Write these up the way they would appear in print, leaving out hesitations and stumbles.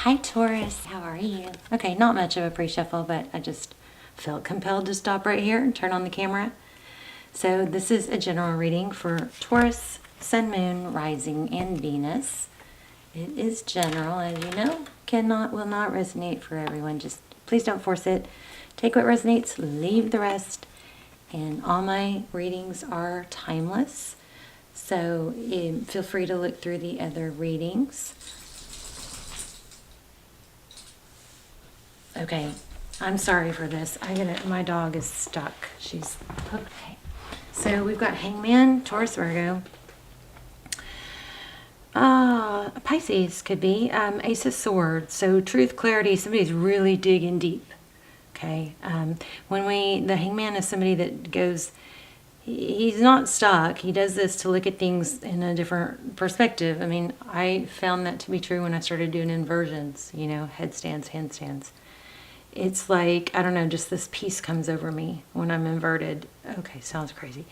Hi Taurus, how are you? Okay, not much of a pre-shuffle, but I just felt compelled to stop right here and turn on the camera. So this is a general reading for Taurus, Sun, Moon, Rising, and Venus. It is general, as you know, will not resonate for everyone. Just please don't force it. Take what resonates, leave the rest. And all my readings are timeless. So feel free to look through the other readings. Okay, I'm sorry for this. My dog is stuck. She's okay. So we've got Hangman, Taurus, Virgo. Pisces could be. Ace of Swords. So truth, clarity. Somebody's really digging deep. Okay. The Hangman is somebody that goes. He's not stuck. He does this to look at things in a different perspective. I mean, I found that to be true when I started doing inversions. You know, headstands, handstands. It's like, I don't know, just this peace comes over me when I'm inverted. Okay, sounds crazy.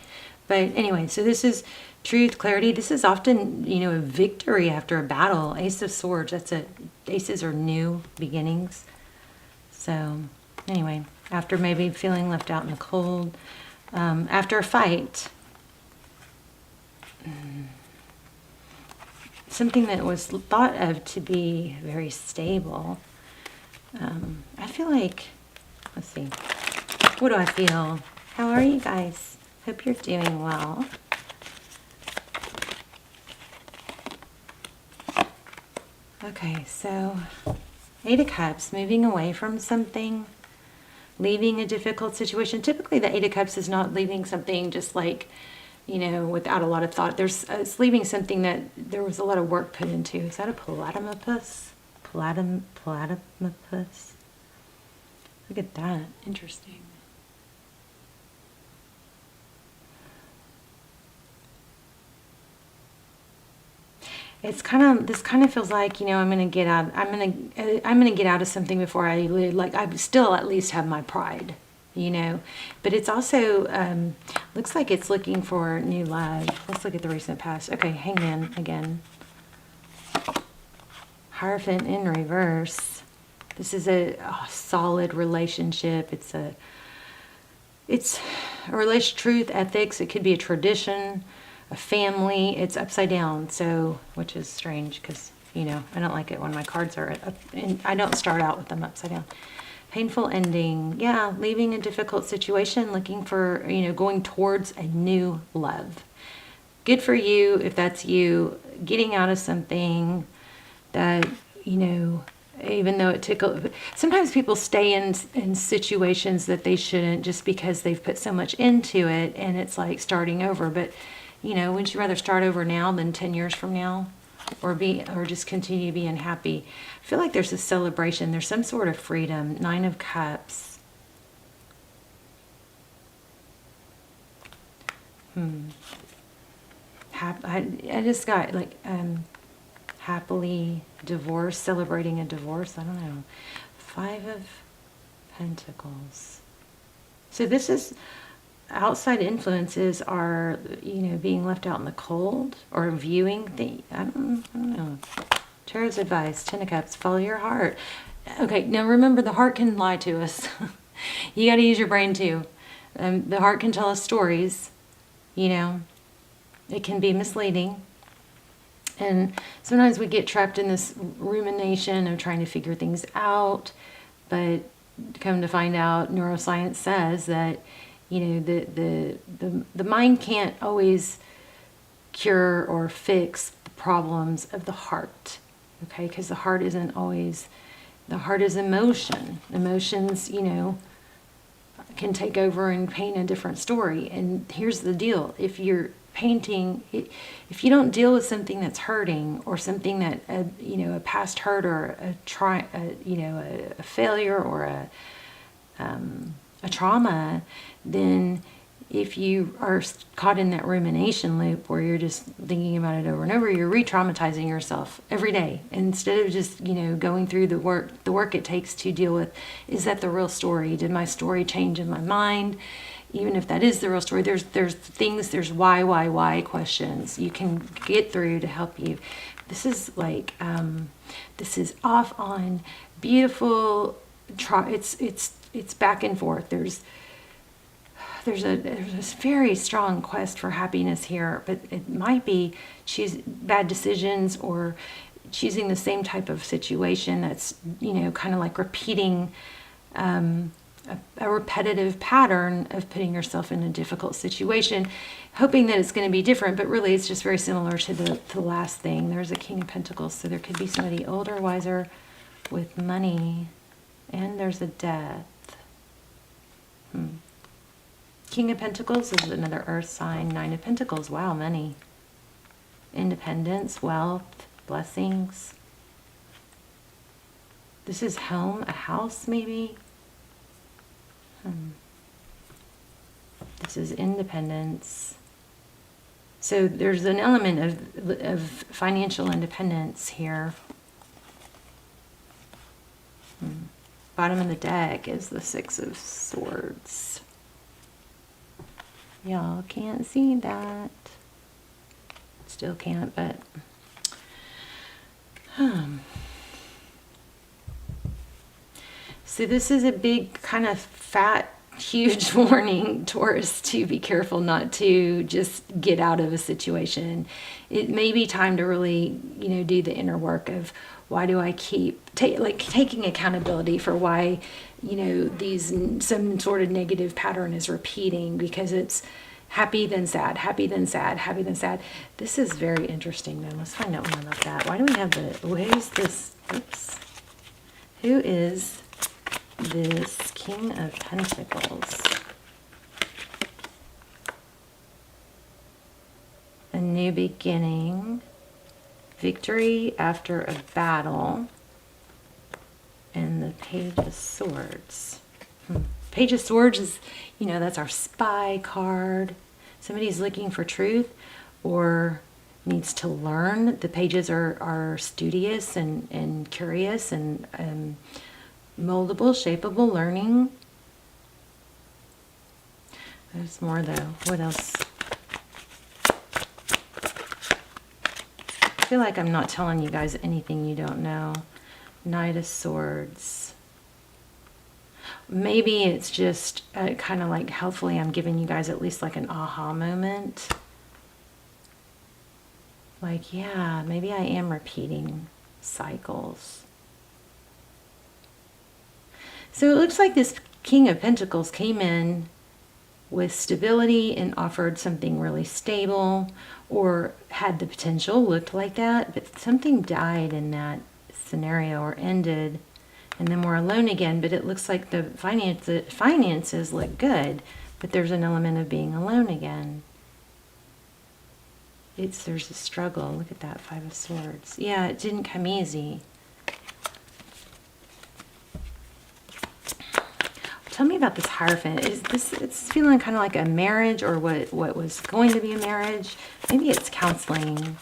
But anyway, so this is truth, clarity. This is often, you know, a victory after a battle. Ace of Swords, aces are new beginnings. So anyway, after maybe feeling left out in the cold, after a fight, something that was thought of to be very stable. I feel like, let's see, what do I feel? How are you guys? Hope you're doing well. Okay, so 8 of Cups, moving away from something, leaving a difficult situation. Typically the 8 of Cups is not leaving something just like, you know, without a lot of thought. It's leaving something that there was a lot of work put into. Is that a platypus? Platypus. Look at that. Interesting. This kind of feels like, you know, I'm gonna get out of something before I still at least have my pride, you know. But it's also looks like it's looking for new love. Let's look at the recent past. Okay, Hangman again. Hierophant in reverse. This is a solid relationship. It's a relation, truth, ethics. It could be a tradition, a family. It's upside down, so, which is strange because, you know, I don't like it when my cards are up, and I don't start out with them upside down. Painful ending. Yeah, leaving a difficult situation, looking for, you know, going towards a new love. Good for you if that's you, getting out of something that, you know, even though it took, sometimes people stay in situations that they shouldn't just because they've put so much into it, and it's like starting over. But, you know, wouldn't you rather start over now than 10 years from now, or just continue being happy? I feel like there's a celebration. There's some sort of freedom. 9 of Cups. I just got like happily divorced, celebrating a divorce. I don't know. 5 of Pentacles. So this is outside influences are, you know, being left out in the cold or viewing the, I don't know. Tarot's advice, 10 of Cups, follow your heart. Okay, now remember, the heart can lie to us. You got to use your brain too. The heart can tell us stories, you know. It can be misleading. And sometimes we get trapped in this rumination of trying to figure things out, but come to find out, neuroscience says that, you know, the mind can't always cure or fix the problems of the heart, okay? Because the heart is emotion. Emotions, you know, can take over and paint a different story. And here's the deal: if you're painting, if you don't deal with something that's hurting, or something that you know, a past hurt, or a failure, or a trauma, then if you are caught in that rumination loop where you're just thinking about it over and over, you're re-traumatizing yourself every day, instead of just, you know, going through the work it takes to deal with, is that the real story? Did my story change in my mind? Even if that is the real story, there's why questions you can get through to help you. This is like, this is off on beautiful, it's back and forth. There's a very strong quest for happiness here, but it might be bad decisions or choosing the same type of situation that's, you know, kind of like repeating a repetitive pattern of putting yourself in a difficult situation, hoping that it's going to be different, but really it's just very similar to the last thing. There's a King of Pentacles, so there could be somebody older, wiser, with money, and there's a death. King of Pentacles is another earth sign. Nine of Pentacles, wow, money. Independence, wealth, blessings. This is home, a house maybe. This is independence. So there's an element of financial independence here. Bottom of the deck is the Six of Swords. Y'all can't see that. Still can't, but so this is a big kind of fat, huge warning, Taurus, to be careful not to just get out of a situation. It may be time to really, you know, do the inner work of why do I keep taking accountability for why, you know, some sort of negative pattern is repeating, because it's happy then sad, happy then sad, happy then sad. This is very interesting though. Let's find out more about that. Why do we have who's this? Oops. Who is this King of Pentacles? A new beginning, victory after a battle, and the Page of Swords. Page of Swords is, you know, that's our spy card. Somebody's looking for truth or needs to learn. The pages are studious and curious and moldable, shapeable, learning. There's more though. What else? I feel like I'm not telling you guys anything you don't know. Knight of Swords. Maybe it's just kind of like, hopefully I'm giving you guys at least like an aha moment. Like, yeah, maybe I am repeating cycles. So it looks like this King of Pentacles came in with stability and offered something really stable, or had the potential, looked like that, but something died in that scenario or ended, and then we're alone again. But it looks like the finances look good, but there's an element of being alone again. There's a struggle. Look at that, Five of Swords. Yeah, it didn't come easy. Tell me about this Hierophant. It's feeling kind of like a marriage, or what was going to be a marriage. Maybe it's counseling,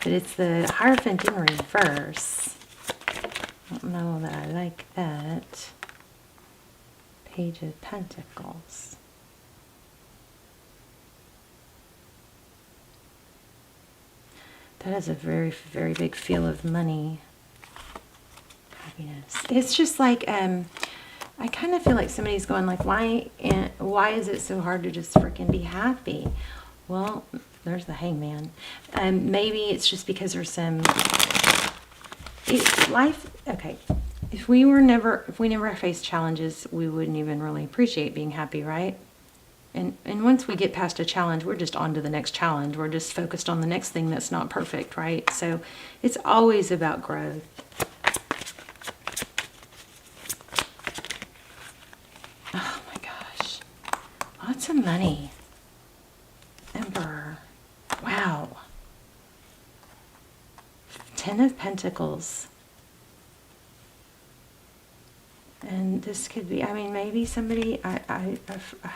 but it's the Hierophant in reverse. I don't know that I like that. Page of Pentacles. That has a very, very big feel of money. Happiness. It's just like, I kind of feel like somebody's going like, why is it so hard to just freaking be happy? Well, there's the Hangman. Maybe it's just because there's some life. Okay, if we never faced challenges, we wouldn't even really appreciate being happy, right? And once we get past a challenge, we're just on to the next challenge. We're just focused on the next thing that's not perfect, right? So it's always about growth. Oh my gosh. Lots of money. Emperor. Wow. 10 of Pentacles. And this could be, I mean, maybe somebody, I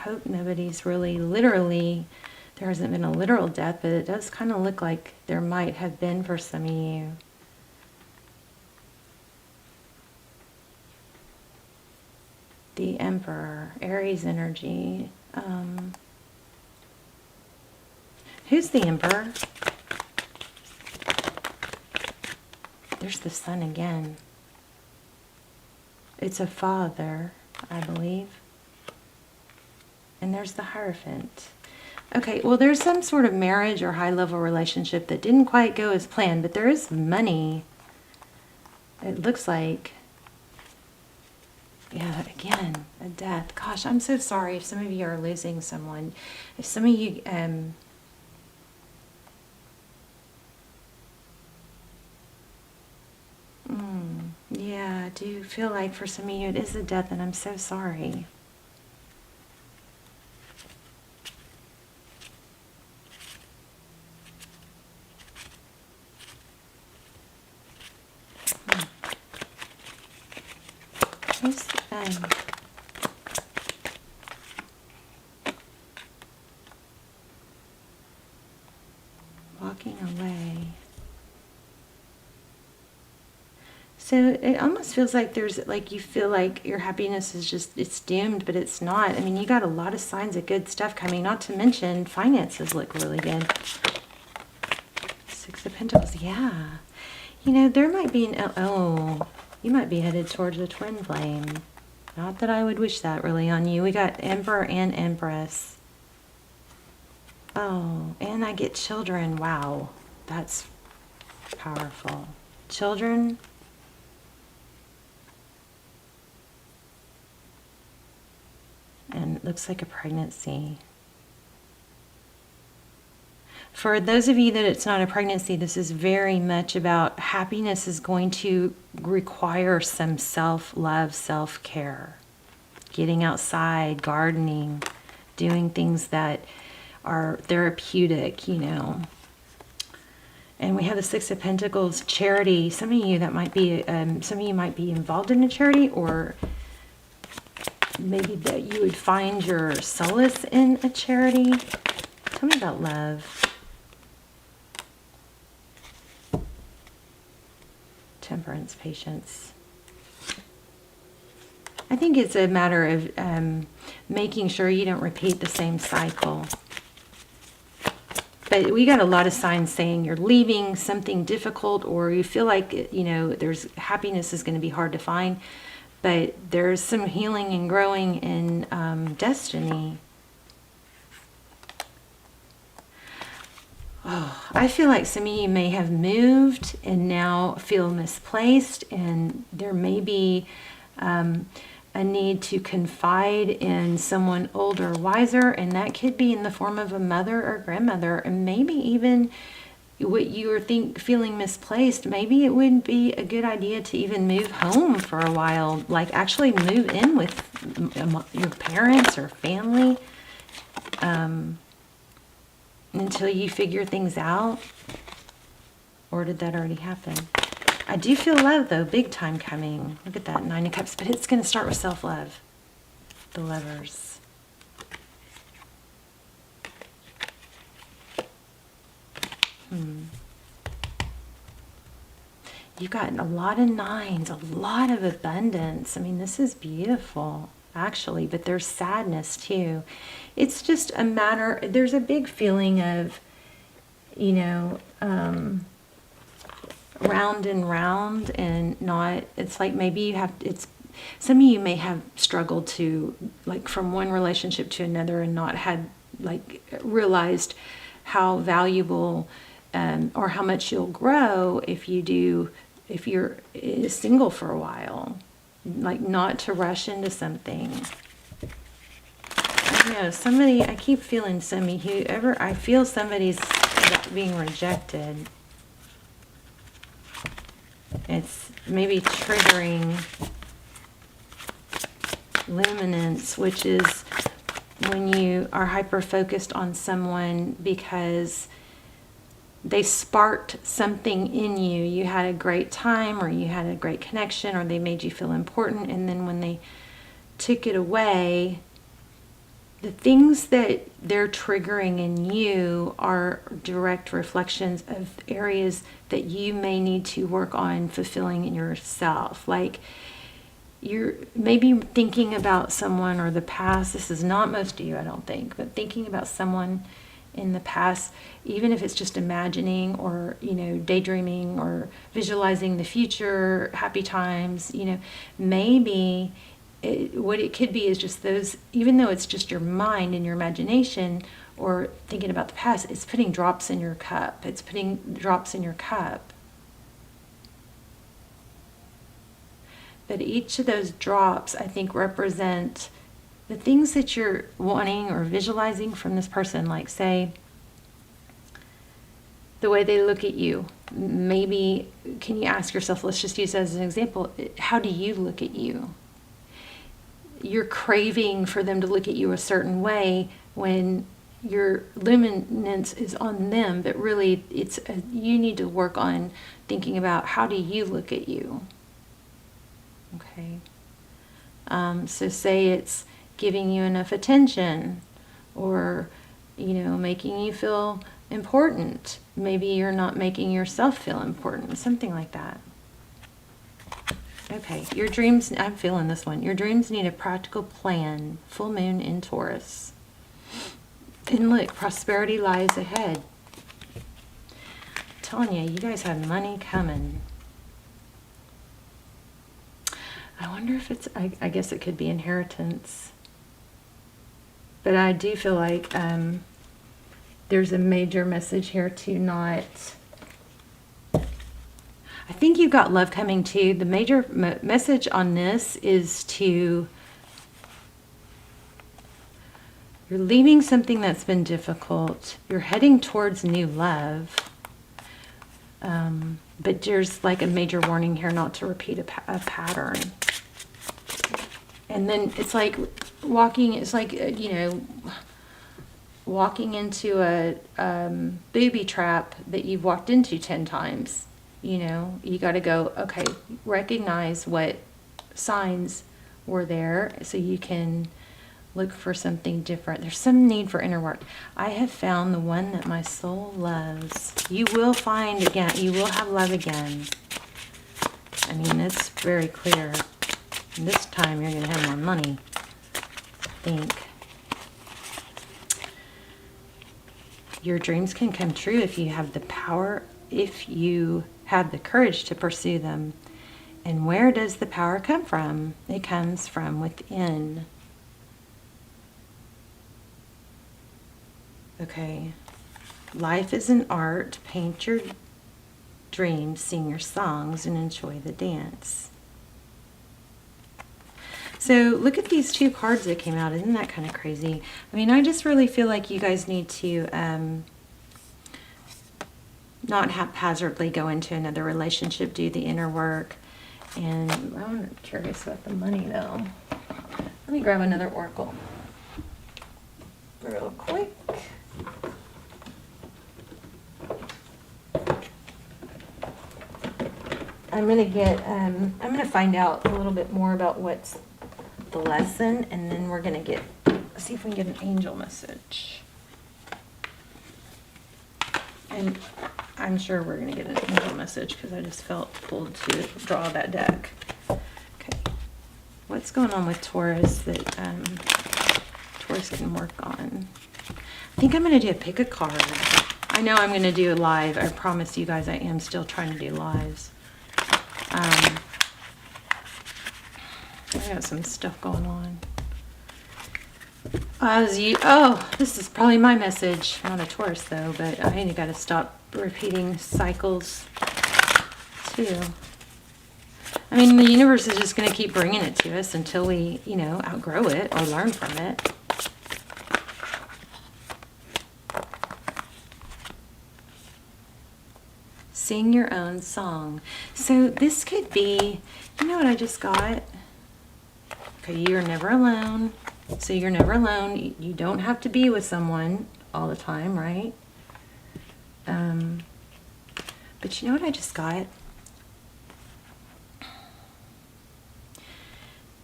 hope nobody's really literally, there hasn't been a literal death, but it does kind of look like there might have been for some of you. The Emperor, Aries energy. Who's the Emperor? there's the sun again. It's a father, I believe. And there's the Hierophant. Okay, well, there's some sort of marriage or high-level relationship that didn't quite go as planned, but there is money. It looks like. Yeah, again, a death. Gosh, I'm so sorry if some of you are losing someone. If some of you, yeah, I do feel like for some of you it is a death, and I'm so sorry. Who's, walking away. So it almost feels like there's, like, you feel like your happiness is just, it's doomed, but it's not. I mean, you got a lot of signs of good stuff coming, not to mention finances look really good. Six of Pentacles, yeah. You know, there might be an, oh, you might be headed towards a twin flame. Not that I would wish that really on you. We got Emperor and Empress. Oh, and I get children. Wow, that's powerful. Children. And it looks like a pregnancy. For those of you that it's not a pregnancy, this is very much about happiness is going to require some self-love, self-care. Getting outside, gardening, doing things that are therapeutic, you know. And we have the Six of Pentacles, charity. Some of you that might be, some of you might be involved in a charity, or maybe that you would find your solace in a charity. Tell me about love. Temperance, patience. I think it's a matter of making sure you don't repeat the same cycle. But we got a lot of signs saying you're leaving something difficult, or you feel like, you know, there's happiness is going to be hard to find. But there's some healing and growing in destiny. Oh, I feel like some of you may have moved and now feel misplaced, and there may be a need to confide in someone older, wiser, and that could be in the form of a mother or grandmother, and maybe even what you are feeling misplaced. Maybe it would be a good idea to even move home for a while, like actually move in with your parents or family until you figure things out. Or did that already happen? I do feel love, though, big time coming. Look at that, Nine of Cups. But it's going to start with self-love. The Lovers. You've got a lot of nines, a lot of abundance. I mean, this is beautiful, actually. But there's sadness, too. It's just a matter, there's a big feeling of, you know, round and round, and not, it's like maybe you have, it's, some of you may have struggled to, like, from one relationship to another, and not had, like, realized how valuable or how much you'll grow if you're single for a while. Like, not to rush into something. I know, somebody, I keep feeling whoever, I feel somebody's being rejected. It's maybe triggering luminance, which is when you are hyper-focused on someone because they sparked something in you. You had a great time, or you had a great connection, or they made you feel important, and then when they took it away, the things that they're triggering in you are direct reflections of areas that you may need to work on fulfilling in yourself. Like, you're maybe thinking about someone or the past. This is not most of you, I don't think, but thinking about someone in the past, even if it's just imagining or, daydreaming or visualizing the future, happy times, maybe what it could be is just those, even though it's just your mind and your imagination or thinking about the past, it's putting drops in your cup. It's putting drops in your cup. But each of those drops, I think, represent the things that you're wanting or visualizing from this person. Like, say, the way they look at you. Maybe, can you ask yourself, let's just use as an example, how do you look at you? You're craving for them to look at you a certain way when your luminance is on them, but really you need to work on thinking about how do you look at you. Okay. So say it's giving you enough attention, or making you feel important. Maybe you're not making yourself feel important, something like that. Okay, your dreams, I'm feeling this one. Your dreams need a practical plan. Full moon in Taurus. And look, prosperity lies ahead. I'm telling you, you guys have money coming. I wonder if it's, I guess it could be inheritance. But I do feel like there's a major message here to not... I think you've got love coming too. The major message on this is to... You're leaving something that's been difficult. You're heading towards new love. But there's like a major warning here not to repeat a pattern. And then it's like walking into a booby trap that you've walked into 10 times. You got to go, okay, recognize what signs were there so you can look for something different. There's some need for inner work. I have found the one that my soul loves. You will find again, you will have love again. I mean, it's very clear. And this time you're going to have more money, I think. Your dreams can come true if you have the power, if you have the courage to pursue them. And where does the power come from? It comes from within. Okay. Life is an art. Paint your dreams, sing your songs, and enjoy the dance. So look at these two cards that came out. Isn't that kind of crazy? I mean, I just really feel like you guys need to not haphazardly go into another relationship, do the inner work. And I'm curious about the money though. Let me grab another oracle real quick. I'm gonna find out a little bit more about what's the lesson, and then we're gonna see if we can get an angel message. And I'm sure we're gonna get an angel message because I just felt pulled to draw that deck. Okay, what's going on with Taurus that Taurus can work on? I think I'm gonna do a pick a card. I know I'm gonna do a live. I promise you guys I am still trying to do lives. I got some stuff going on. This is probably my message. Not a Taurus though, but I got to stop repeating cycles too. I mean, the universe is just going to keep bringing it to us until we, outgrow it or learn from it. Sing your own song. So this could be, you know what I just got? Okay, you're never alone. So you're never alone. You don't have to be with someone all the time, right? But you know what I just got?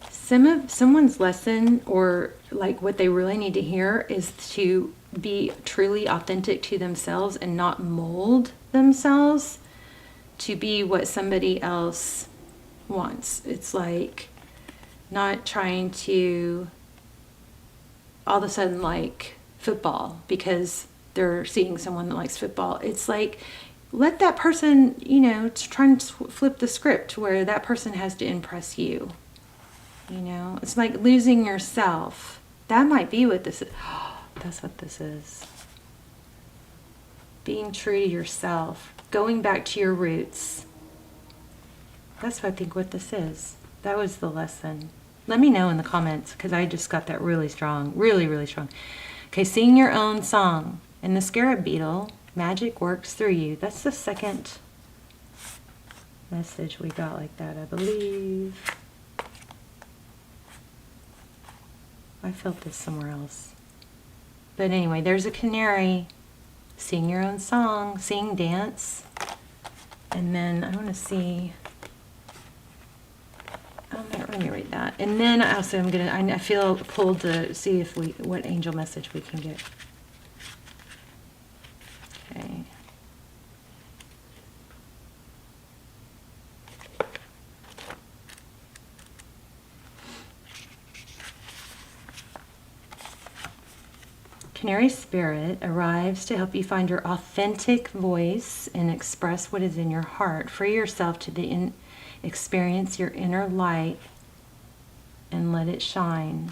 Someone's lesson, or like what they really need to hear, is to be truly authentic to themselves and not mold themselves to be what somebody else wants. It's like not trying to all of a sudden like football because they're seeing someone that likes football. It's like, let that person, you know, try and flip the script where that person has to impress you. You know, it's like losing yourself. That might be what this is. That's what this is. Being true to yourself. Going back to your roots. That's what I think what this is. That was the lesson. Let me know in the comments, because I just got that really strong. Really, really strong. Okay, sing your own song. And the scarab beetle, magic works through you. That's the second message we got like that, I believe. I felt this somewhere else. But anyway, there's a canary. Sing your own song. Sing, dance. And then I want to see... let me read that. And then also I feel pulled to see if what angel message we can get. Okay. Canary Spirit arrives to help you find your authentic voice and express what is in your heart. Free yourself to experience your inner light and let it shine.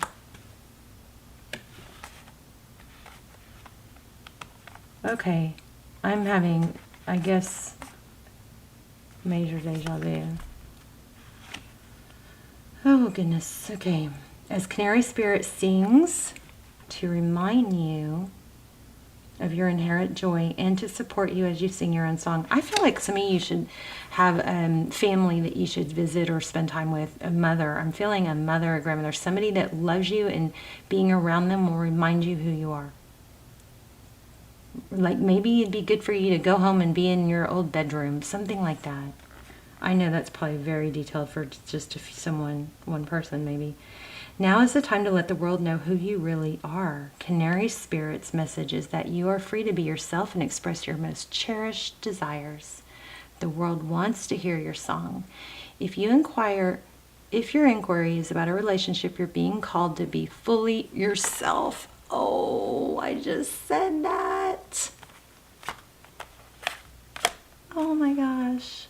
Okay, I'm having, I guess, major deja vu. Oh goodness, okay. As Canary Spirit sings to remind you of your inherent joy and to support you as you sing your own song. I feel like some of you should have family that you should visit or spend time with. A mother. I'm feeling a mother, a grandmother, somebody that loves you, and being around them will remind you who you are. Like maybe it'd be good for you to go home and be in your old bedroom, something like that. I know that's probably very detailed for just one person maybe. Now is the time to let the world know who you really are. Canary Spirit's message is that you are free to be yourself and express your most cherished desires. The world wants to hear your song. If your inquiry is about a relationship, you're being called to be fully yourself. Oh, I just said that. Oh my gosh.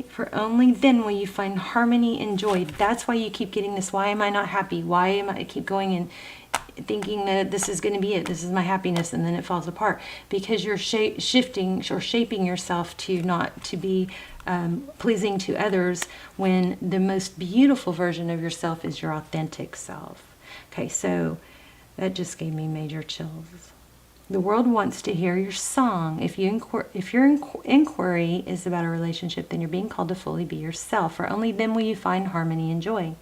For only then will you find harmony and joy. That's why you keep getting this. Why am I not happy? Why am I keep going and thinking that this is going to be it? This is my happiness, and then it falls apart because you're shifting or shaping yourself to not to be pleasing to others when the most beautiful version of yourself is your authentic self. Okay, so that just gave me major chills. The world wants to hear your song. If your inquiry is about a relationship, then you're being called to fully be yourself. For only then will you find harmony and joy.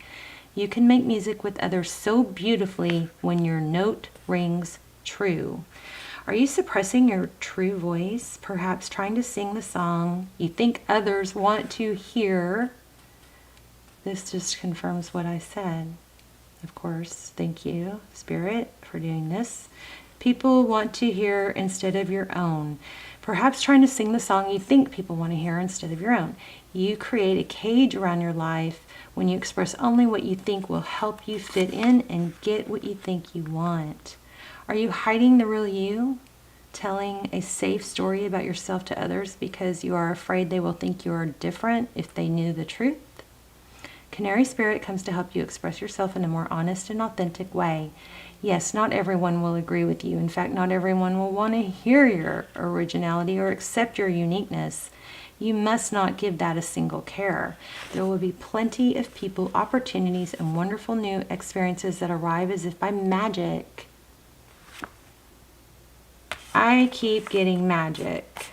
You can make music with others so beautifully when your note rings true. Are you suppressing your true voice? Perhaps trying to sing the song you think others want to hear? This just confirms what I said. Of course, thank you, Spirit, for doing this. People want to hear instead of your own. Perhaps trying to sing the song you think people want to hear instead of your own. You create a cage around your life when you express only what you think will help you fit in and get what you think you want. Are you hiding the real you? Telling a safe story about yourself to others because you are afraid they will think you are different if they knew the truth? Canary Spirit comes to help you express yourself in a more honest and authentic way. Yes, not everyone will agree with you. In fact, not everyone will want to hear your originality or accept your uniqueness. You must not give that a single care. There will be plenty of people, opportunities, and wonderful new experiences that arrive as if by magic. I keep getting magic.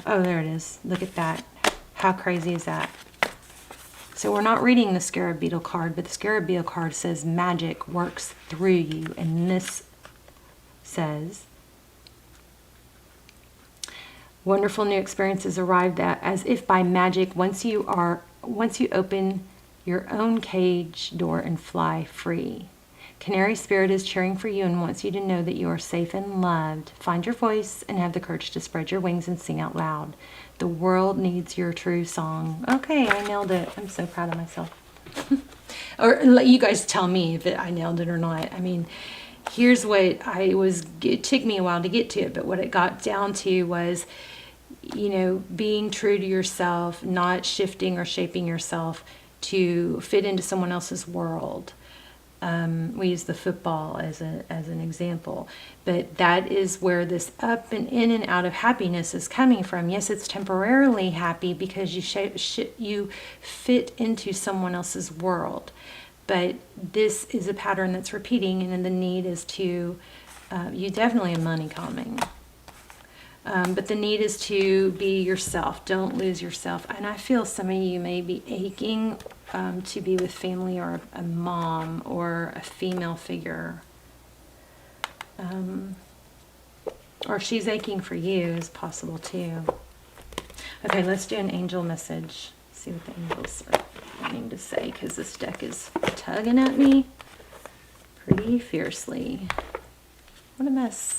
Oh, there it is. Look at that. How crazy is that? So we're not reading the Scarab Beetle card, but the Scarab Beetle card says magic works through you. And this says, wonderful new experiences arrive that as if by magic once you open your own cage door and fly free. Canary Spirit is cheering for you and wants you to know that you are safe and loved. Find your voice and have the courage to spread your wings and sing out loud. The world needs your true song. Okay, I nailed it. I'm so proud of myself. Or let you guys tell me if I nailed it or not. I mean, here's what it took me a while to get to it, but what it got down to was, you know, being true to yourself, not shifting or shaping yourself to fit into someone else's world. We use the football as an example, but that is where this up and in and out of happiness is coming from. Yes, it's temporarily happy because you fit into someone else's world, but this is a pattern that's repeating, and then the need is to, you definitely have money coming. But the need is to be yourself. Don't lose yourself. And I feel some of you may be aching to be with family or a mom or a female figure. Or she's aching for you is possible too. Okay, let's do an angel message. See what the angels are wanting to say, because this deck is tugging at me pretty fiercely. What a mess.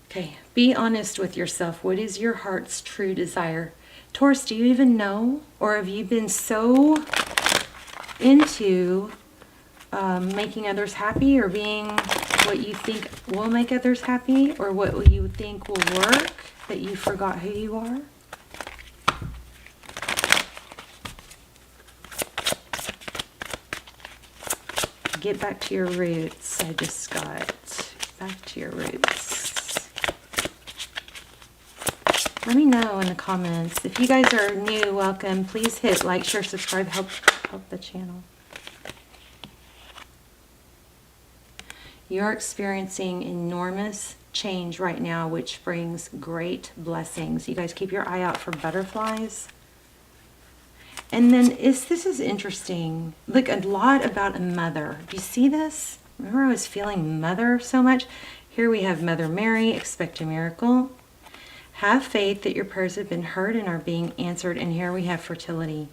Okay, be honest with yourself. What is your heart's true desire? Taurus, do you even know? Or have you been so into making others happy, or being what you think will make others happy, or what you think will work, that you forgot who you are? Get back to your roots. I just got back to your roots. Let me know in the comments. If you guys are new, welcome. Please hit like, share, subscribe, help the channel. You're experiencing enormous change right now, which brings great blessings. You guys keep your eye out for butterflies. And then this is interesting. Look, a lot about a mother. Do you see this? Remember I was feeling mother so much? Here we have Mother Mary, expect a miracle. Have faith that your prayers have been heard and are being answered. And here we have fertility.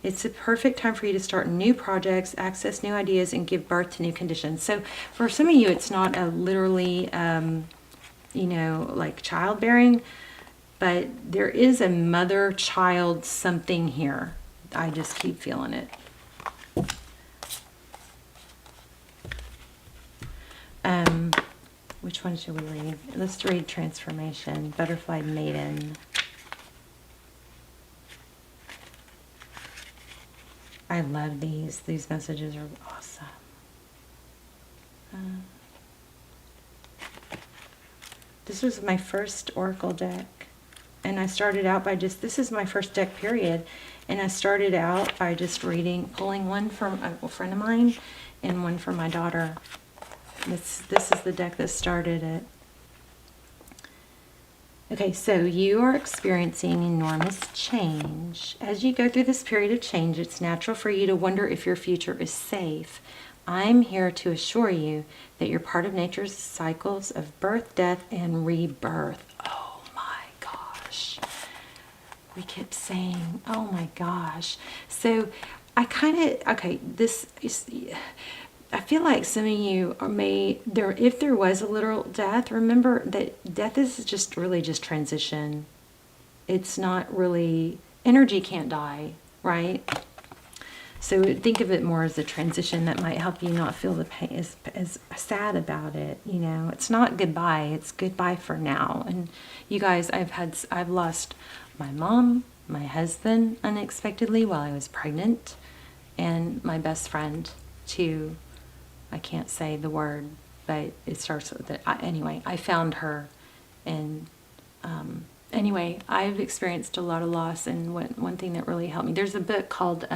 It's a perfect time for you to start new projects, access new ideas, and give birth to new conditions. So for some of you, it's not a literally, you know, like childbearing, but there is a mother-child something here. I just keep feeling it. Which one should we read? Let's read Transformation, Butterfly Maiden. I love these. These messages are awesome. This was my first Oracle deck. And I started out by just, this is my first deck period. And I started out by just pulling one from a friend of mine and one from my daughter. This is the deck that started it. Okay, so you are experiencing enormous change. As you go through this period of change, it's natural for you to wonder if your future is safe. I'm here to assure you that you're part of nature's cycles of birth, death, and rebirth. Oh my gosh. We kept saying, oh my gosh. So I kind of, okay, this is, I feel like some of you if there was a literal death, remember that death is just really just transition. It's not really, energy can't die, right? So think of it more as a transition that might help you not feel the pain, as sad about it. You know, it's not goodbye, it's goodbye for now. And you guys, I've lost my mom, my husband unexpectedly while I was pregnant, and my best friend too. I can't say the word, but it starts with it. Anyway, I found her, and anyway, I've experienced a lot of loss, and one thing that really helped me, there's a book called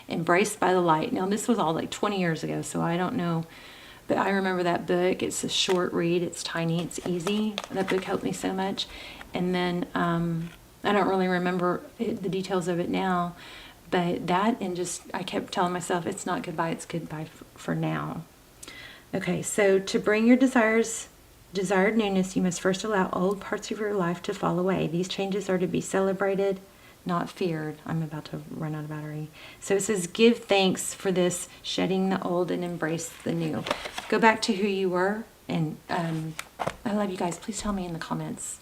Embraced by the Light. Now, this was all like 20 years ago, so I don't know, but I remember that book. It's a short read. It's tiny. It's easy. That book helped me so much. And then I don't really remember the details of it now, but that, and just, I kept telling myself, it's not goodbye, it's goodbye for now. Okay, so to bring your desired newness, you must first allow old parts of your life to fall away. These changes are to be celebrated, not feared. I'm about to run out of battery. So it says, give thanks for this, shedding the old and embrace the new. Go back to who you were, and I love you guys. Please tell me in the comments